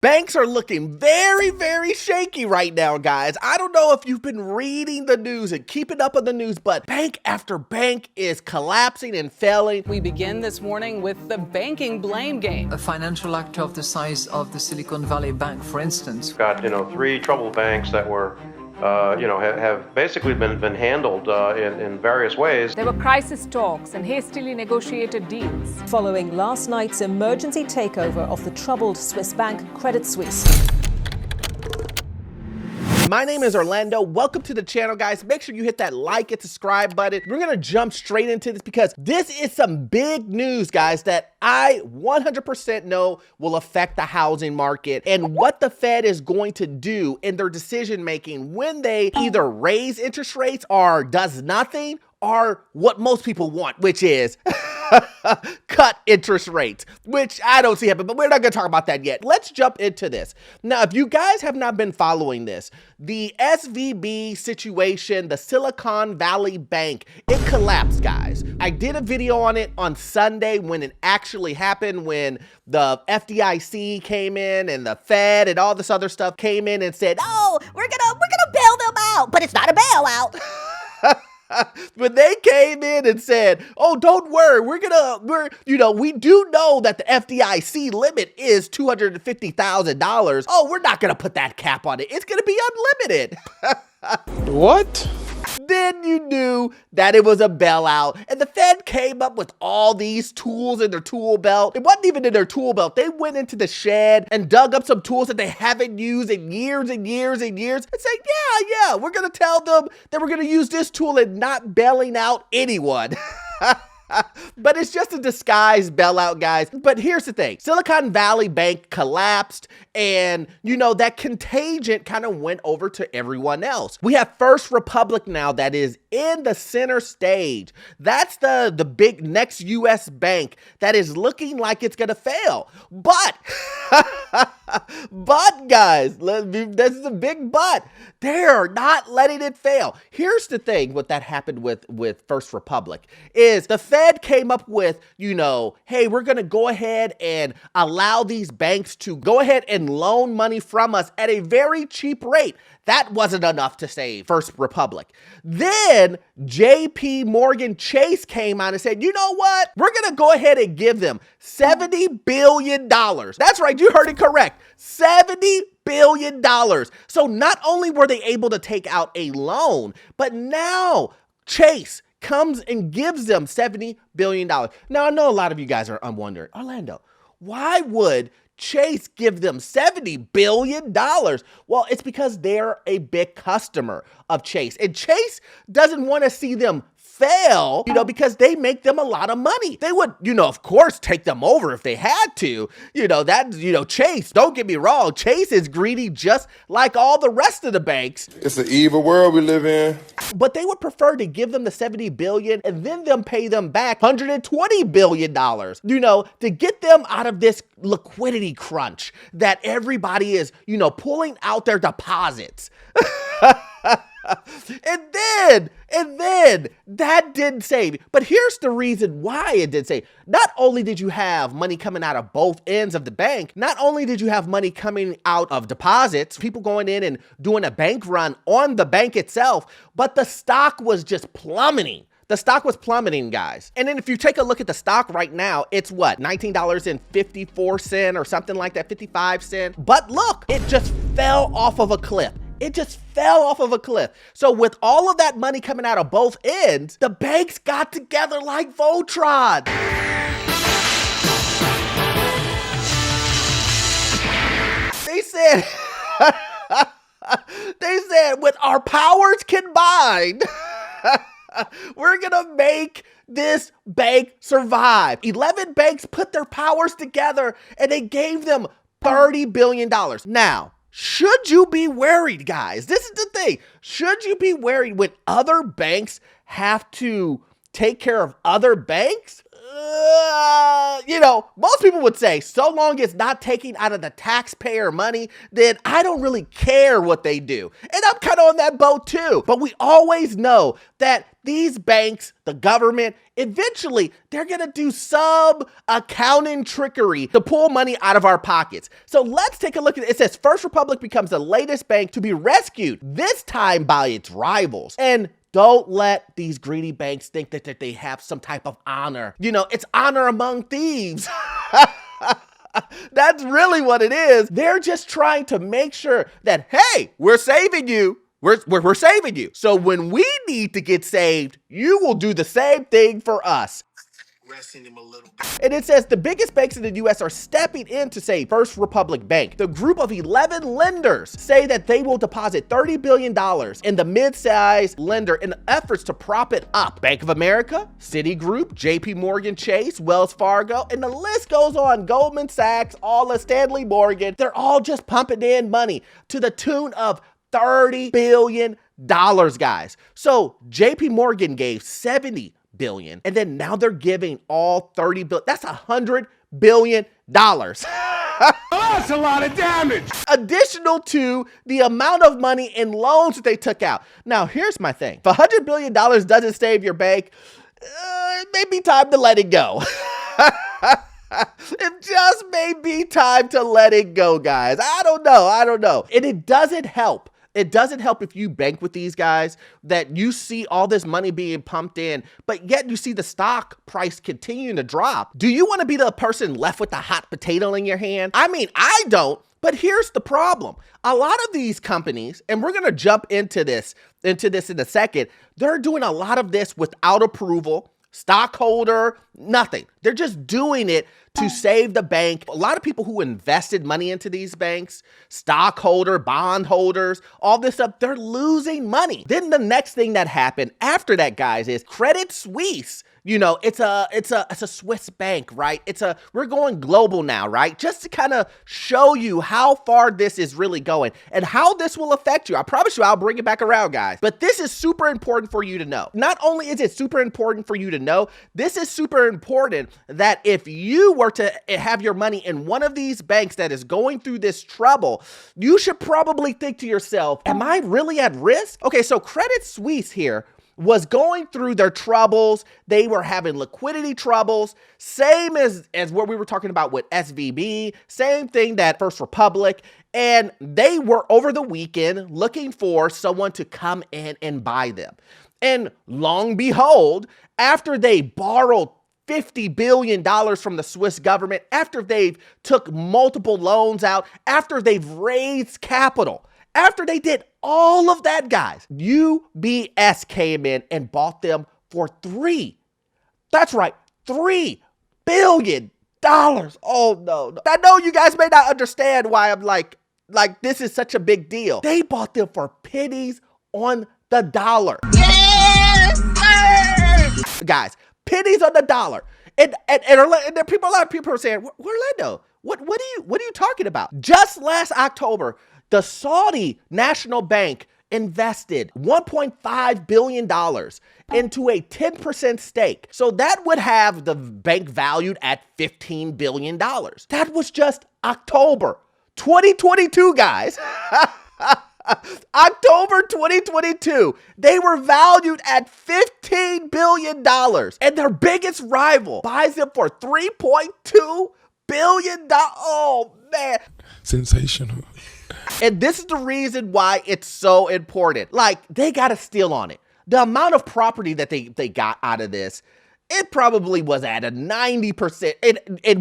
Banks are looking very, very shaky right now, guys. I don't know if you've been reading the news and keeping up on the news, but bank after bank is collapsing and failing. We begin this morning with the banking blame game. A financial actor of the size of the Silicon Valley Bank, for instance. Got, three troubled banks that were, have basically been handled in various ways. There were crisis talks and hastily negotiated deals. Following last night's emergency takeover of the troubled Swiss bank Credit Suisse. My name is Orlando. Welcome to the channel, guys. Make sure you hit that like and subscribe button. We're gonna jump straight into this because this is some big news, guys, that I 100% know will affect the housing market and what the Fed is going to do in their decision making when they either raise interest rates or does nothing, or what most people want, which is cut interest rates, which I don't see happen, but we're not gonna talk about that yet. Let's jump into this. Now, if you guys have not been following this, the SVB situation, the Silicon Valley Bank, it collapsed, guys. I did a video on it on Sunday when it actually happened, when the FDIC came in and the Fed and all this other stuff came in and said, "Oh, we're gonna bail them out," but it's not a bailout. When they came in and said, "Oh, don't worry, we do know that the FDIC limit is $250,000. Oh, we're not gonna put that cap on it. It's gonna be unlimited." What? Then you knew that it was a bailout, and the Fed came up with all these tools in their tool belt. It wasn't even in their tool belt. They went into the shed and dug up some tools that they haven't used in years and years and years and said, yeah, we're gonna tell them that we're gonna use this tool and not bailing out anyone. But it's just a disguised bailout, guys. But here's the thing. Silicon Valley Bank collapsed, and that contagion kind of went over to everyone else. We have First Republic now that is in the center stage. That's the big next US bank that is looking like it's gonna fail. But guys, this is a big but. They're not letting it fail. Here's the thing, what that happened with First Republic is the Fed came up with, hey, we're gonna go ahead and allow these banks to go ahead and loan money from us at a very cheap rate. That wasn't enough to save First Republic. Then JP Morgan Chase came out and said, you know what? We're gonna go ahead and give them $70 billion. That's right, you heard it correct. $70 billion. So not only were they able to take out a loan, but now Chase comes and gives them $70 billion. Now, I know a lot of you guys are wondering, Orlando, why would Chase give them $70 billion? Well, it's because they're a big customer of Chase, and Chase doesn't want to see them fail, because they make them a lot of money. They would, of course, take them over if they had to. Chase, don't get me wrong, Chase is greedy just like all the rest of the banks. It's an evil world we live in. But they would prefer to give them the $70 billion and then them pay them back $120 billion, to get them out of this liquidity crunch that everybody is, pulling out their deposits. And then that didn't save. But here's the reason why it did save. Not only did you have money coming out of both ends of the bank, not only did you have money coming out of deposits, people going in and doing a bank run on the bank itself, but the stock was just plummeting. The stock was plummeting, guys. And then if you take a look at the stock right now, it's what, $19.54 or something like that, 55 cents. But look, it just fell off of a cliff. It just fell off of a cliff. So with all of that money coming out of both ends, the banks got together like Voltron. They said, with our powers combined, we're gonna make this bank survive. 11 banks put their powers together and they gave them $30 billion. Now, should you be worried, guys? This is the thing. Should you be worried when other banks have to take care of other banks? most people would say, so long as not taking out of the taxpayer money, then I don't really care what they do. And I'm kind of on that boat too. But we always know that these banks, the government, eventually they're going to do some accounting trickery to pull money out of our pockets. So let's take a look at it. It says First Republic becomes the latest bank to be rescued, this time by its rivals. And don't let these greedy banks think that they have some type of honor. It's honor among thieves. That's really what it is. They're just trying to make sure that, hey, we're saving you. We're saving you. So when we need to get saved, you will do the same thing for us. And it says the biggest banks in the U.S. are stepping in to save First Republic Bank. The group of 11 lenders say that they will deposit $30 billion in the mid-sized lender in efforts to prop it up. Bank of America, Citigroup, JP Morgan Chase, Wells Fargo, and the list goes on. Goldman Sachs, all of Stanley Morgan, they're all just pumping in money to the tune of $30 billion, guys. So JP Morgan gave $70 billion, and then now they're giving all $30 billion. That's $100 billion. That's a lot of damage. Additional to the amount of money in loans that they took out. Now, here's my thing. If $100 billion doesn't save your bank, it may be time to let it go. It just may be time to let it go, guys. I don't know. And it doesn't help. It doesn't help if you bank with these guys that you see all this money being pumped in, but yet you see the stock price continuing to drop. Do you want to be the person left with the hot potato in your hand? I mean, I don't, but here's the problem. A lot of these companies, and we're going to jump into this in a second, they're doing a lot of this without approval, stockholder, nothing. They're just doing it to save the bank. A lot of people who invested money into these banks, stockholder, bondholders, all this stuff, they're losing money. Then the next thing that happened after that, guys, is Credit Suisse. It's a Swiss bank, right? We're going global now, right? Just to kind of show you how far this is really going and how this will affect you. I promise you, I'll bring it back around, guys. But this is super important for you to know. Not only is it super important for you to know, this is super important that if you were to have your money in one of these banks that is going through this trouble, you should probably think to yourself, am I really at risk? Okay, so Credit Suisse here was going through their troubles. They were having liquidity troubles, same as what we were talking about with SVB, same thing that First Republic, and they were over the weekend looking for someone to come in and buy them. And long behold, after they borrowed $50 billion from the Swiss government, after they've took multiple loans out, after they've raised capital, after they did all of that, guys, UBS came in and bought them for $3 billion. Oh, no. I know you guys may not understand why I'm like this is such a big deal. They bought them for pennies on the dollar. Yes, sir! Guys, pennies on the dollar. And there are a lot of people are saying, Orlando, what are you talking about? Just last October, the Saudi National Bank invested $1.5 billion into a 10% stake. So that would have the bank valued at $15 billion. That was just October 2022, guys. October 2022, they were valued at $15 billion. And their biggest rival buys them for $3.2 billion. Oh, man. Sensational. And this is the reason why it's so important. Like, they got a steal on it. The amount of property that they got out of this, it probably was at a 90%. It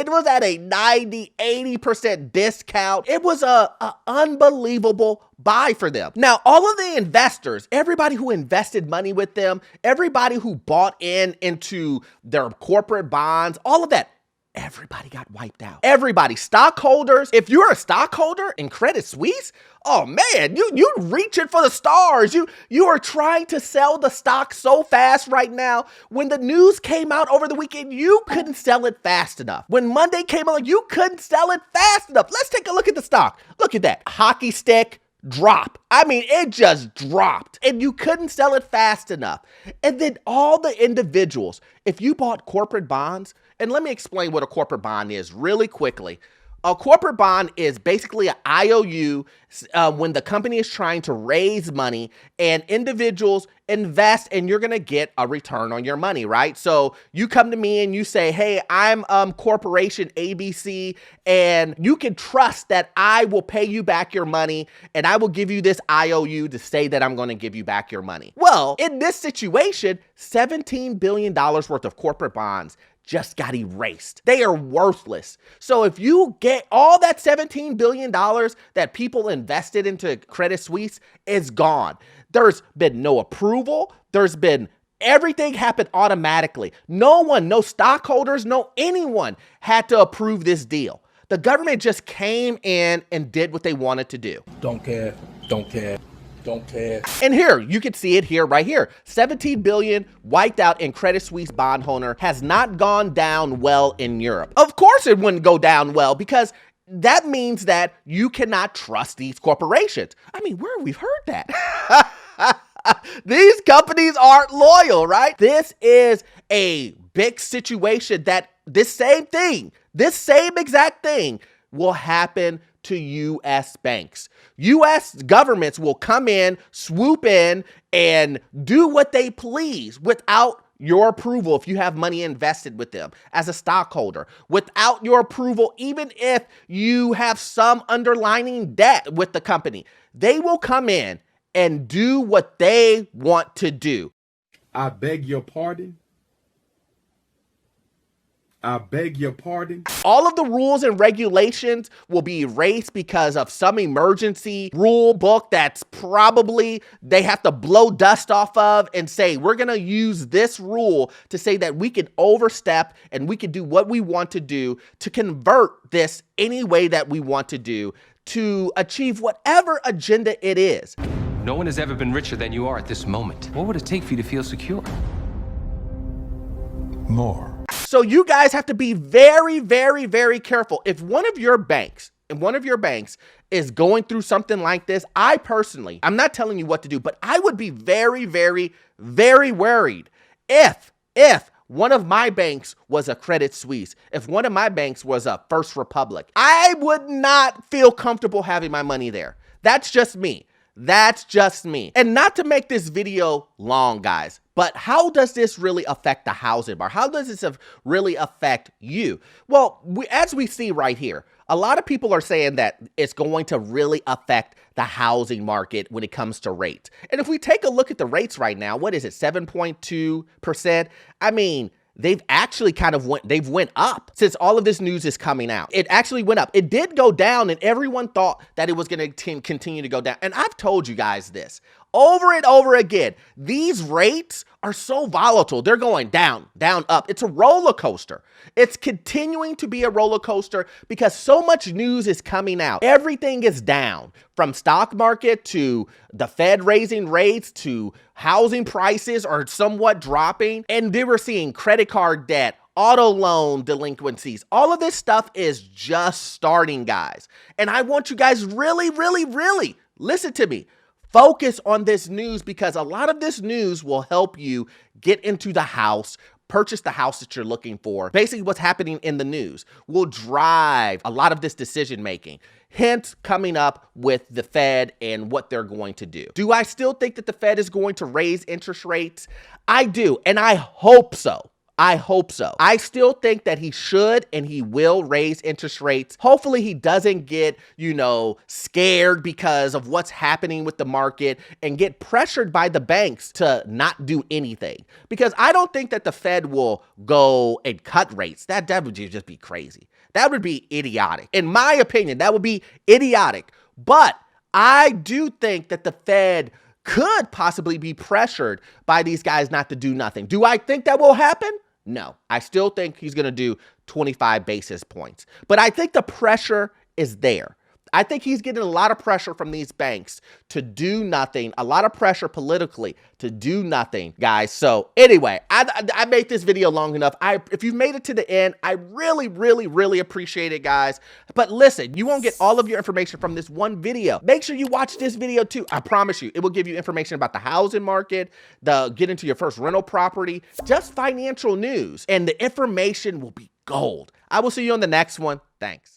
was at a 90, 80% discount. It was a unbelievable buy for them. Now, all of the investors, everybody who invested money with them, everybody who bought into their corporate bonds, all of that, everybody got wiped out. Everybody, stockholders. If you're a stockholder in Credit Suisse, oh man, you reaching for the stars. You are trying to sell the stock so fast right now. When the news came out over the weekend, you couldn't sell it fast enough. When Monday came out, you couldn't sell it fast enough. Let's take a look at the stock. Look at that. Hockey stick, drop. I mean, it just dropped, and you couldn't sell it fast enough. And then all the individuals, if you bought corporate bonds, and let me explain what a corporate bond is really quickly. A corporate bond is basically an IOU when the company is trying to raise money and individuals invest and you're going to get a return on your money, right? So you come to me and you say, hey, I'm corporation ABC, and you can trust that I will pay you back your money and I will give you this IOU to say that I'm going to give you back your money. Well, in this situation, $17 billion worth of corporate bonds just got erased. They are worthless. So if you get all that $17 billion that people invested into Credit Suisse, is gone. There's been no approval. There's been everything happened automatically. No one, no stockholders, no anyone had to approve this deal. The government just came in and did what they wanted to do. Don't care, don't care. Don't care. And here, you can see it here, right here. 17 billion wiped out in Credit Suisse bondholder has not gone down well in Europe. Of course it wouldn't go down well, because that means that you cannot trust these corporations. I mean, where we've heard that. These companies aren't loyal, right? This is a big situation that this same exact thing will happen to U.S. banks. U.S. governments will come in, swoop in, and do what they please without your approval if you have money invested with them as a stockholder, without your approval, even if you have some underlying debt with the company. They will come in and do what they want to do. I beg your pardon. I beg your pardon. All of the rules and regulations will be erased because of some emergency rule book that's probably they have to blow dust off of and say, we're going to use this rule to say that we can overstep and we can do what we want to do to convert this any way that we want to do to achieve whatever agenda it is. No one has ever been richer than you are at this moment. What would it take for you to feel secure? More. So you guys have to be very, very, very careful. If one of your banks is going through something like this, I'm not telling you what to do, but I would be very, very, very worried if one of my banks was a Credit Suisse, if one of my banks was a First Republic, I would not feel comfortable having my money there. That's just me. That's just me. And not to make this video long, guys, but how does this really affect the housing market? How does this really affect you? Well, as we see right here, a lot of people are saying that it's going to really affect the housing market when it comes to rates. And if we take a look at the rates right now, what is it, 7.2%? I mean, they've actually went up since all of this news is coming out. It actually went up. It did go down, and everyone thought that it was going to continue to go down. And I've told you guys this over and over again. These rates are so volatile. They're going down, down, up. It's a roller coaster. It's continuing to be a roller coaster because so much news is coming out. Everything is down, from stock market to the Fed raising rates to housing prices are somewhat dropping. And they were seeing credit card debt, auto loan delinquencies. All of this stuff is just starting, guys. And I want you guys really, really, really listen to me. Focus on this news, because a lot of this news will help you get into the house, purchase the house that you're looking for. Basically, what's happening in the news will drive a lot of this decision making. Hence, coming up with the Fed and what they're going to do. Do I still think that the Fed is going to raise interest rates? I do, and I hope so. I hope so. I still think that he should and he will raise interest rates. Hopefully he doesn't get, scared because of what's happening with the market and get pressured by the banks to not do anything. Because I don't think that the Fed will go and cut rates. That would just be crazy. That would be idiotic. In my opinion, that would be idiotic. But I do think that the Fed could possibly be pressured by these guys not to do nothing. Do I think that will happen? No, I still think he's going to do 25 basis points. But I think the pressure is there. I think he's getting a lot of pressure from these banks to do nothing, a lot of pressure politically to do nothing, guys. So anyway, I made this video long enough. If you've made it to the end, I really, really, really appreciate it, guys. But listen, you won't get all of your information from this one video. Make sure you watch this video too. I promise you, it will give you information about the housing market, get into your first rental property, just financial news, and the information will be gold. I will see you on the next one. Thanks.